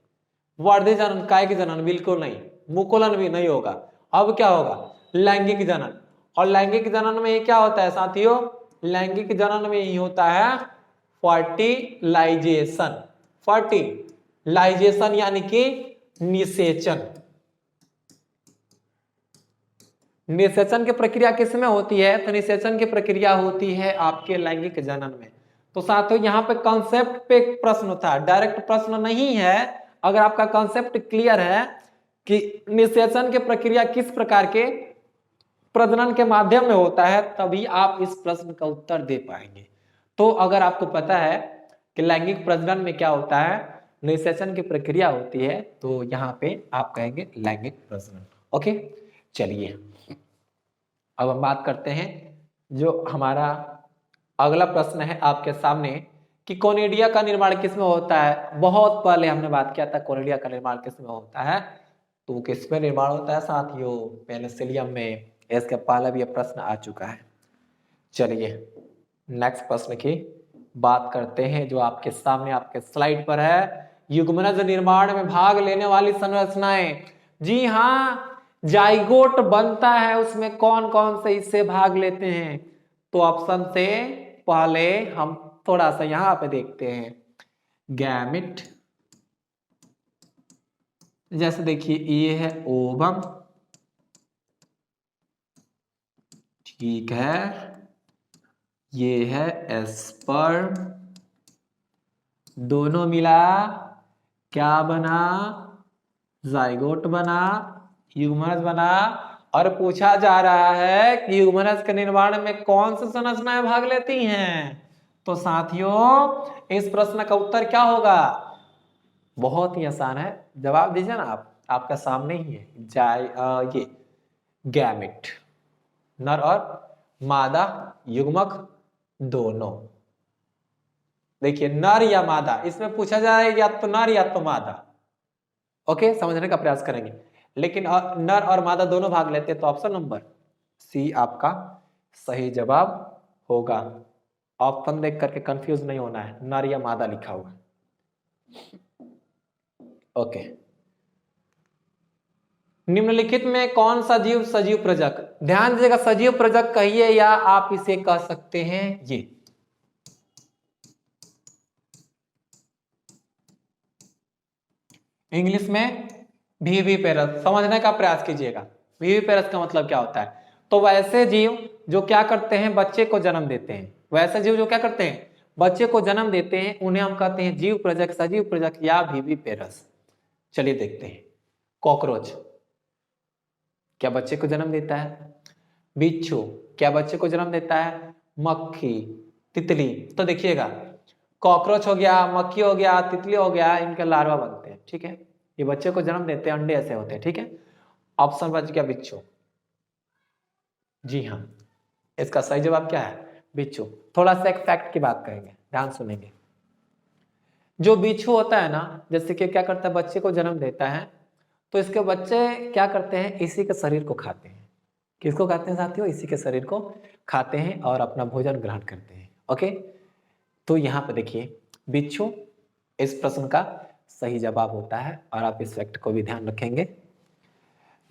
वर्धी जनन, कायिक जनन बिल्कुल नहीं, मुकुलन भी नहीं होगा। अब क्या होगा, लैंगिक जनन। और लैंगिक जनन में क्या होता है साथियों, लैंगिक जनन में ही होता है फर्टिलाइजेशन, फर्टिलाइजेशन यानी कि निषेचन। निषेचन की प्रक्रिया किसमें होती है, तो निषेचन की प्रक्रिया होती है आपके लैंगिक जनन में। तो साथियों यहाँ पे कॉन्सेप्ट पे प्रश्न था, डायरेक्ट प्रश्न नहीं है। अगर आपका कॉन्सेप्ट क्लियर है कि निषेचन की प्रक्रिया किस प्रकार के प्रजनन के माध्यम में होता है, तभी आप इस प्रश्न का उत्तर दे पाएंगे। तो अगर आपको पता है कि लैंगिक प्रजनन में क्या होता है, निषेचन की प्रक्रिया होती है, तो यहाँ पे आप कहेंगे लैंगिक प्रजनन। ओके, चलिए अब हम बात करते हैं जो हमारा अगला प्रश्न है आपके सामने कि कोनिडिया का निर्माण किसमें होता है। बहुत पहले हमने बात किया था कोनिडिया का निर्माण किसमें होता है, तो किसमें निर्माण होता है साथियों, पेनिसिलियम में। इसके पहले भी यह प्रश्न आ चुका है। चलिए नेक्स्ट प्रश्न की बात करते हैं जो आपके सामने आपके स्लाइड पर है। युग्मनज निर्माण में भाग लेने वाली संरचनाएं, जी हाँ, जाइगोट बनता है उसमें कौन कौन से इससे भाग लेते हैं। तो ऑप्शन से पहले हम थोड़ा सा यहां पे देखते हैं, गैमिट, जैसे देखिए ये है ओवम, ठीक है, ये है एस्पर्म, दोनों मिला क्या बना? जाइगोट बना, यूगमनस बना। और पूछा जा रहा है कि यूगमनस के निर्माण में कौन सी संरचनाएं भाग लेती हैं? तो साथियों इस प्रश्न का उत्तर क्या होगा? बहुत ही आसान है, जवाब दीजिए ना आप, आपका सामने ही है। ये गैमेट, नर और मादा युग्मक दोनों। देखिए नर या मादा, इसमें पूछा जाए या तो नर या तो मादा। ओके, समझने का प्रयास करेंगे। लेकिन नर और मादा दोनों भाग लेते हैं, तो ऑप्शन नंबर सी आपका सही जवाब होगा। ऑप्शन देख करके कंफ्यूज नहीं होना है, नर या मादा लिखा हुआ। ओके, निम्नलिखित में कौन सा जीव सजीव प्रजक? ध्यान दीजिएगा, सजीव प्रजक कहिए या आप इसे कह सकते हैं ये। इंग्लिश में विविपेरस, समझने का प्रयास कीजिएगा। विविपेरस का मतलब क्या होता है? तो वैसे जीव जो क्या करते हैं, बच्चे को जन्म देते हैं। वैसे जीव जो क्या करते हैं, बच्चे को जन्म देते हैं, उन्हें हम कहते हैं जीव प्रजक, सजीव प्रजक या विविपेरस। चलिए देखते हैं। कॉकरोच क्या बच्चे को जन्म देता है? बिच्छू क्या बच्चे को जन्म देता है? मक्खी, तितली। तो देखिएगा, कॉकरोच हो गया, मक्खी हो गया, तितली हो गया, इनके लार्वा बनते हैं, ठीक है। ये बच्चे को जन्म देते हैं, अंडे ऐसे होते हैं, ठीक है। ऑप्शन बच गया बिच्छू। जी हाँ, इसका सही जवाब क्या है? बिच्छू। थोड़ा सा एक फैक्ट की बात करेंगे, ध्यान सुनेंगे। जो बिच्छू होता है ना, जैसे कि क्या करता है, बच्चे को जन्म देता है, तो इसके बच्चे क्या करते हैं, इसी के शरीर को खाते हैं। किसको खाते हैं साथियों? इसी के शरीर को खाते हैं और अपना भोजन ग्रहण करते हैं। ओके, तो यहाँ पे देखिए बिच्छू इस प्रश्न का सही जवाब होता है, और आप इस फैक्ट को भी ध्यान रखेंगे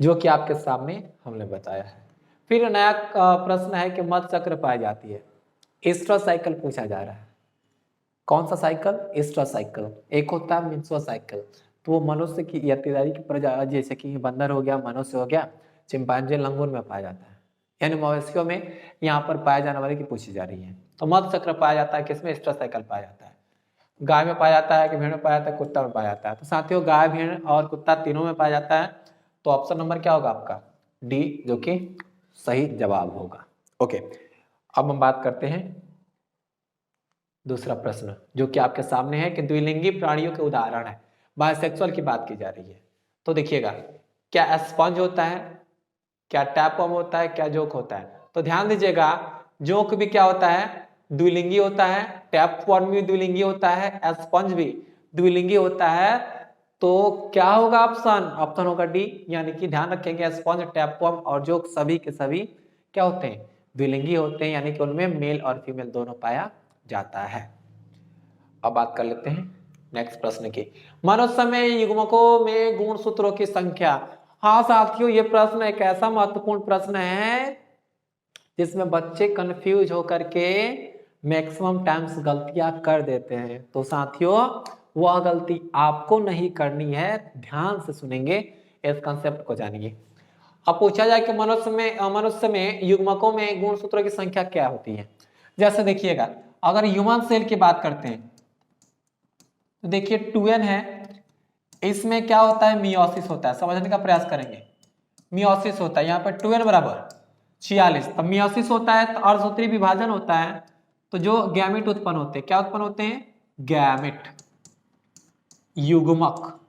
जो कि आपके सामने हमने बताया है। फिर नया प्रश्न है कि मध चक्र पाई जाती है। एस्ट्रा साइकिल पूछा जा रहा है। कौन सा साइकिल? Extra cycle. एक होता है मिन्सो साइकिल, तो वो मनुष्य की या तिराई की प्रजाति, जैसे कि बंदर हो गया, मनुष्य हो गया, चिंपांजी, लंगूर में पाया जाता है, यानी मवेशियों में यहाँ पर पाए जाने वाले की पूछी जा रही है। तो मध चक्र पाया जाता है किसमें? एस्ट्रा साइकिल पाया जाता है। गाय में पाया जाता है कि भेड़ में पाया जाता है, कुत्ता में पाया जाता है? तो साथियों गाय, भेड़ और कुत्ता तीनों में पाया जाता है। तो ऑप्शन नंबर क्या होगा आपका? डी, जो कि सही जवाब होगा। ओके, अब हम बात करते हैं दूसरा प्रश्न, जो कि आपके सामने है कि द्विलिंगी प्राणियों के उदाहरण है। बायसेक्सुअल की बात की जा रही है। तो देखिएगा, क्या स्पंज होता है, क्या टैपवर्म होता है, क्या जोक होता है? तो ध्यान दीजिएगा, जोक भी क्या होता है? द्विलिंगी होता है। टैपवर्म भी द्विलिंगी होता है, स्पंज भी द्विलिंगी होता है। तो क्या होगा ऑप्शन? ऑप्शन होगा डी, यानी कि ध्यान रखेंगे स्पंज, टैपवर्म और जोक सभी के सभी क्या होते हैं? द्विलिंगी होते हैं, यानी कि उनमें मेल और फीमेल दोनों पाया जाता है। अब बात कर लेते हैं नेक्स्ट प्रश्न की। मनुष्य में युग्मकों में गुणसूत्रों की संख्या। हाँ साथियों, ये प्रश्न एक ऐसा महत्वपूर्ण प्रश्न है जिसमें बच्चे कंफ्यूज होकर के मैक्सिमम टाइम्स गलतियां कर देते हैं। तो साथियों वह गलती आपको नहीं करनी है, ध्यान से सुनेंगे, इस कंसेप्ट को जानिए। अब पूछा जाए कि मनुष्य में युग्मकों में गुणसूत्रों की संख्या क्या होती है? जैसे देखिएगा, अगर ह्यूमन सेल की बात करते हैं तो देखिए 2n है, इसमें क्या होता है? मियोसिस होता है। समझने का प्रयास करेंगे, मियोसिस होता है। यहाँ पर 2n बराबर 46, तब मियोसिस होता है तो अर्धसूत्रीय विभाजन होता है, तो जो गैमेट उत्पन्न होते हैं, क्या उत्पन्न होते हैं? गैमेट, युग्मक।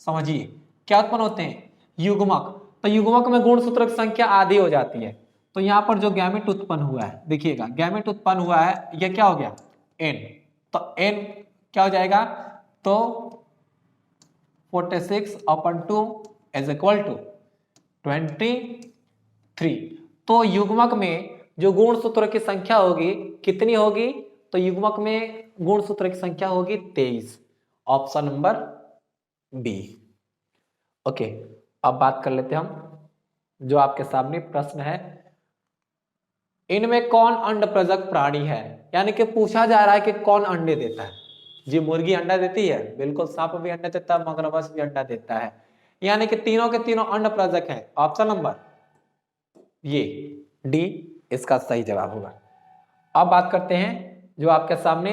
समझिए क्या उत्पन्न होते हैं? युग्मक। तो युग्मक में गुणसूत्र की संख्या आधी हो जाती है। तो यहाँ पर जो गैमेट उत्पन्न हुआ है, देखिएगा गैमेट उत्पन्न हुआ है, ये क्या हो गया? n। तो n क्या हो जाएगा? तो 46/2 इज इक्वल टू 23। तो युग्मक में जो गुणसूत्र की संख्या होगी कितनी होगी? तो युग्मक में गुणसूत्र की संख्या होगी 23, ऑप्शन नंबर बी। ओके, अब बात कर लेते हैं हम, जो आपके सामने प्रश्न है, इनमें कौन अंड प्रजक प्राणी है? यानी कि पूछा जा रहा है कि कौन अंडे देता है। जी मुर्गी अंडा देती है, बिल्कुल, सांप भी अंडा देता है, मगरमच्छ भी अंडा देता है, यानी कि तीनों के तीनों अंड प्रजक हैं। ऑप्शन नंबर ये डी इसका सही जवाब होगा। अब बात करते हैं जो आपके सामने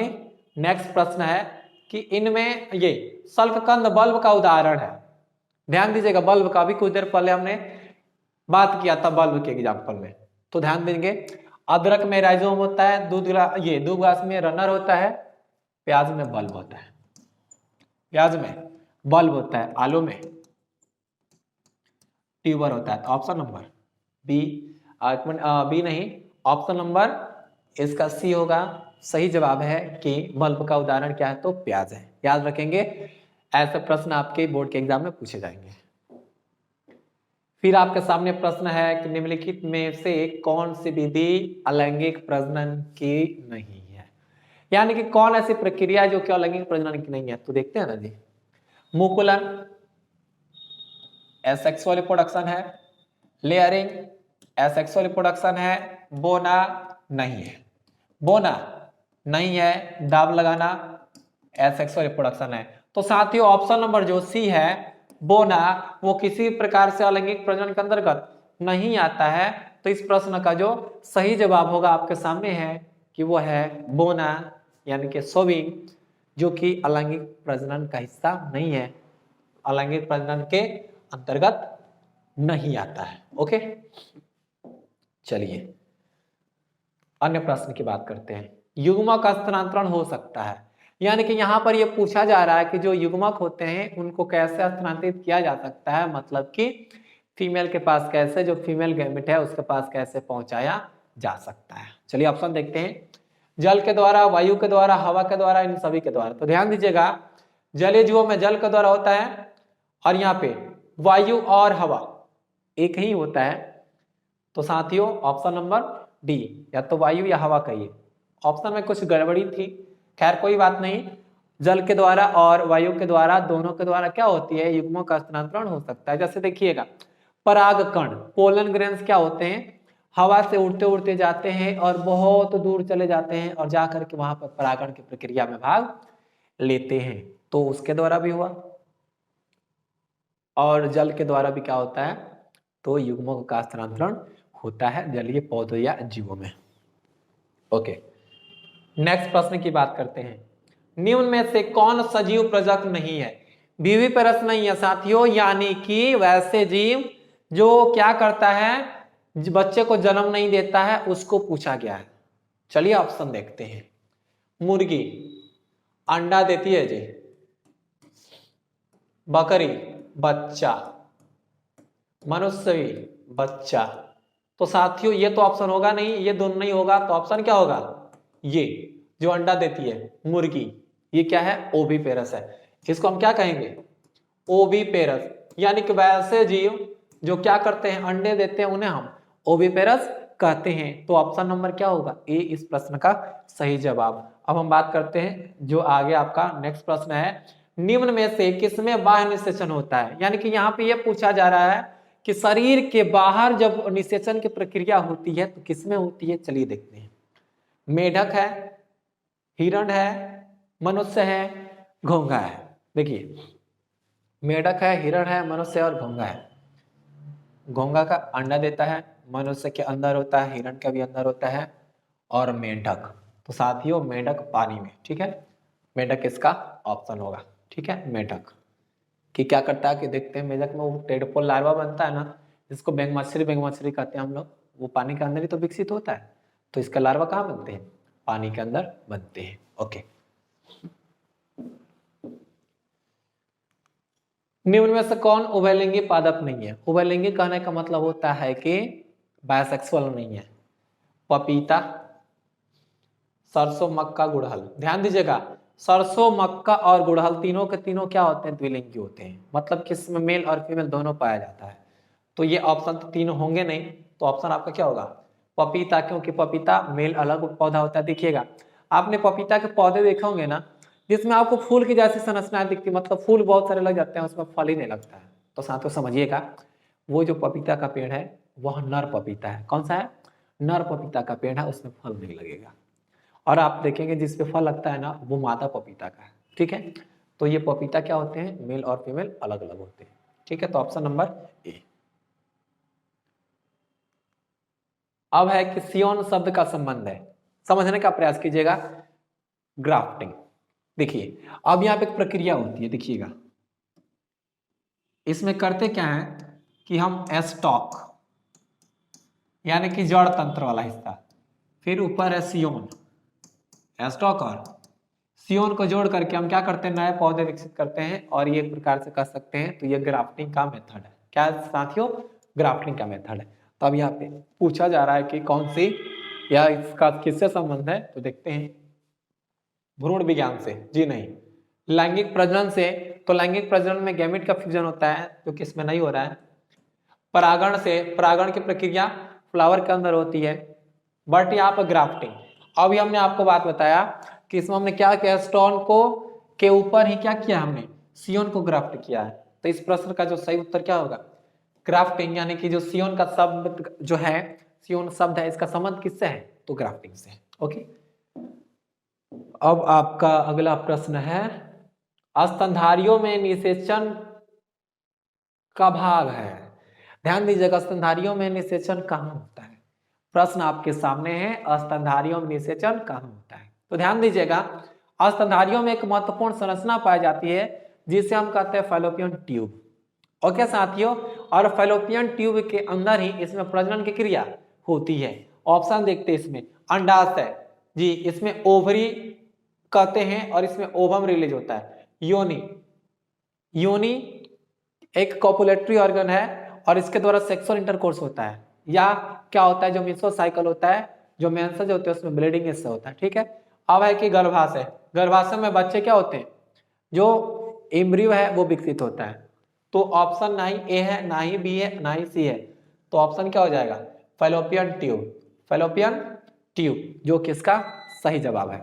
नेक्स्ट प्रश्न है, कि इनमें ये शल्ककंद बल्ब का उदाहरण है। ध्यान दीजिएगा, बल्ब का भी कुछ देर पहले हमने बात किया था बल्ब के एग्जाम्पल में, तो ध्यान देंगे। अदरक में राइजोम होता है, दूध घास में रनर होता है, प्याज में बल्ब होता है। प्याज में बल्ब होता है, आलू में ट्यूबर होता है। तो ऑप्शन नंबर बी, बी नहीं, ऑप्शन नंबर इसका सी होगा। सही जवाब है कि बल्ब का उदाहरण क्या है, तो प्याज है। याद रखेंगे, ऐसे प्रश्न आपके बोर्ड के एग्जाम में पूछे जाएंगे। फिर आपके सामने प्रश्न है कि निम्नलिखित में से कौन सी विधि अलैंगिक प्रजनन की नहीं है, यानी कि कौन ऐसी प्रक्रिया है जो कि अलैंगिक प्रजनन की नहीं है। तो देखते हैं ना जी, मुकुलन एसेक्सुअल रिप्रोडक्शन है, लेयरिंग एसेक्सुअल रिप्रोडक्शन है, बोना नहीं है। बोना नहीं है, दाब लगाना एसेक्सुअल रिप्रोडक्शन है। तो साथियों ऑप्शन नंबर जो सी है बोना, वो किसी प्रकार से अलैंगिक प्रजनन के अंतर्गत नहीं आता है। तो इस प्रश्न का जो सही जवाब होगा आपके सामने है कि वो है बोना, यानी कि सोविंग, जो कि अलैंगिक प्रजनन का हिस्सा नहीं है, अलैंगिक प्रजनन के अंतर्गत नहीं आता है। ओके, चलिए अन्य प्रश्न की बात करते हैं। युग्मक स्थानांतरण हो सकता है, यानी कि यहां पर यह पूछा जा रहा है कि जो युग्मक होते हैं उनको कैसे स्थानांतरित किया जा सकता है, मतलब कि फीमेल के पास कैसे, जो फीमेल गैमेट है उसके पास कैसे पहुंचाया जा सकता है। चलिए ऑप्शन देखते हैं। जल के द्वारा, वायु के द्वारा, हवा के द्वारा, इन सभी के द्वारा। तो ध्यान दीजिएगा, जलीय जीवों में जल के द्वारा होता है और यहाँ पे वायु और हवा एक ही होता है। तो साथियों ऑप्शन नंबर डी, या तो वायु या हवा कहिए। ऑप्शन में कुछ गड़बड़ी थी, खैर कोई बात नहीं। जल के द्वारा और वायु के द्वारा, दोनों के द्वारा क्या होती है, युग्मों का स्थानांतरण हो सकता है। जैसे देखिएगा, परागकण पोलन ग्रेन्स क्या होते हैं, हवा से उड़ते उड़ते जाते हैं और बहुत दूर चले जाते हैं और जाकर के वहां पर परागण की प्रक्रिया में भाग लेते हैं। तो उसके द्वारा भी हुआ, और जल के द्वारा भी क्या होता है, तो युग्मों का स्थानांतरण होता है जलीय पौधों या जीवों में। ओके, नेक्स्ट प्रश्न की बात करते हैं। निम्न में से कौन सजीव प्रजक नहीं है? विविपेरस नहीं है साथियों, यानी कि वैसे जीव जो क्या करता है, बच्चे को जन्म नहीं देता है, उसको पूछा गया है। चलिए ऑप्शन देखते हैं। मुर्गी अंडा देती है जी, बकरी बच्चा, मनुष्य भी बच्चा। तो साथियों ये तो ऑप्शन होगा नहीं, ये दोनों नहीं होगा, तो ऑप्शन क्या होगा, ये जो अंडा देती है मुर्गी, ये क्या है, ओविपेरस है। इसको हम क्या कहेंगे, ओविपेरस, यानी कि वैसे जीव जो क्या करते हैं, अंडे देते हैं, उन्हें हम ओविपेरस कहते हैं। तो ऑप्शन नंबर क्या होगा, ए इस प्रश्न का सही जवाब। अब हम बात करते हैं जो आगे आपका नेक्स्ट प्रश्न है, निम्न में से किसमें बाह्य निषेचन होता है। यानी कि यहाँ पे यह पूछा जा रहा है कि शरीर के बाहर जब निषेचन की प्रक्रिया होती है तो किसमें होती है। चलिए देखते हैं। मेढक है, हिरण है, मनुष्य है, घोंघा है। देखिए, मेढक है, हिरण है, मनुष्य और घोंघा है। घोंघा का अंडा देता है, मनुष्य के अंदर होता है, हिरण का भी अंदर होता है, और मेढक, तो साथियों मेढक पानी में, ठीक है, मेढक इसका ऑप्शन होगा। ठीक है, मेढक कि क्या करता है कि देखते हैं, मेढक में वो टेडपोल लार्वा बनता है ना, जिसको बेंग मछली कहते हैं हम लोग, वो पानी के अंदर ही तो विकसित होता है। तो इसका लार्वा कहाँ बनते हैं, पानी के अंदर बनते हैं। ओके, निम्न में से कौन उभयलिंगी पादप नहीं है। उभयलिंगी कहने का मतलब होता है कि बायसेक्सुअल नहीं है। पपीता, सरसों, मक्का, गुड़हल। ध्यान दीजिएगा, सरसों, मक्का और गुड़हल तीनों के तीनों क्या होते हैं, द्विलिंगी होते हैं, मतलब कि इसमें मेल और फीमेल दोनों पाया जाता है। तो ये ऑप्शन तो तीनों होंगे नहीं, तो ऑप्शन आपका क्या होगा, पपीता, क्योंकि पपीता मेल अलग पौधा होता है। देखिएगा, आपने पपीता के पौधे देखे होंगे ना, जिसमें आपको फूल की जैसी संरचना दिखती, मतलब फूल बहुत सारे लग जाते हैं, उसमें फल ही नहीं लगता है। तो साथियों समझिएगा, वो जो पपीता का पेड़ है वह नर पपीता है। कौन सा है, नर पपीता का पेड़ है, उसमें फल नहीं लगेगा। और आप देखेंगे जिस पे फल लगता है ना, वो मादा पपीता का है। ठीक है, तो ये पपीता क्या होते हैं, मेल और फीमेल अलग अलग होते हैं। ठीक है, तो ऑप्शन नंबर ए। अब है कि सियोन शब्द का संबंध है, समझने का प्रयास कीजिएगा। ग्राफ्टिंग, देखिए अब यहाँ पे एक प्रक्रिया होती है, देखिएगा इसमें करते क्या है कि हम एस्टॉक यानी कि जड़ तंत्र वाला हिस्सा, फिर ऊपर है सियोन, एस्टॉक और सियोन को जोड़ करके हम क्या करते हैं, नए पौधे विकसित करते हैं और ये एक प्रकार से कर सकते हैं। तो ये ग्राफ्टिंग का मेथड है। क्या साथियों, ग्राफ्टिंग का मेथड है। तो अब यहाँ पे पूछा जा रहा है कि कौन सी या इसका किससे संबंध है, तो देखते हैं भ्रूण विज्ञान से, जी नहीं, लैंगिक प्रजनन से। तो लैंगिक प्रजनन में गैमेट का फ्यूजन होता है जो कि इसमें नहीं हो रहा है। परागण से, परागण की प्रक्रिया फ्लावर के अंदर होती है, बट यहाँ पर ग्राफ्टिंग। अभी हमने आपको बात बताया कि इसमें हमने क्या किया, स्टोन को के ऊपर ही क्या किया, हमने सियोन को ग्राफ्ट किया है। तो इस प्रश्न का जो सही उत्तर क्या होगा, ग्राफ्टिंग, यानी कि जो सियोन का शब्द जो है, सियोन शब्द है, इसका संबंध किससे है, तो ग्राफ्टिंग से। ओके, अब आपका अगला प्रश्न है, स्तनधारियों में निषेचन का भाग है। ध्यान दीजिएगा, स्तनधारियों में निषेचन कहाँ होता है, प्रश्न आपके सामने है, स्तनधारियों में निषेचन कहाँ होता है। तो ध्यान दीजिएगा, स्तनधारियों में एक महत्वपूर्ण संरचना पाई जाती है जिसे हम कहते हैं फैलोपियन ट्यूब। ओके साथियों, और फैलोपियन ट्यूब के अंदर ही इसमें प्रजनन की क्रिया होती है। ऑप्शन देखते हैं, इसमें अंडाशय, जी, इसमें ओवरी कहते हैं और इसमें ओवम रिलीज होता है। योनि, योनि एक कॉपुलेटरी ऑर्गन है और इसके द्वारा सेक्सुअल इंटरकोर्स होता है, या क्या होता है, जो मेसोसाइकिल होता है, जो मेंसेज होते हैं उसमें ब्लीडिंग इससे होता है। ठीक है, अब है कि गर्भाशय, गर्भाशय में बच्चे क्या होते हैं, जो एम्ब्रियो है वो विकसित होता है। तो ऑप्शन ना ही ए है, ना ही बी है, ना ही सी है, तो ऑप्शन क्या हो जाएगा, फैलोपियन ट्यूब, फैलोपियन ट्यूब, जो किसका सही जवाब है।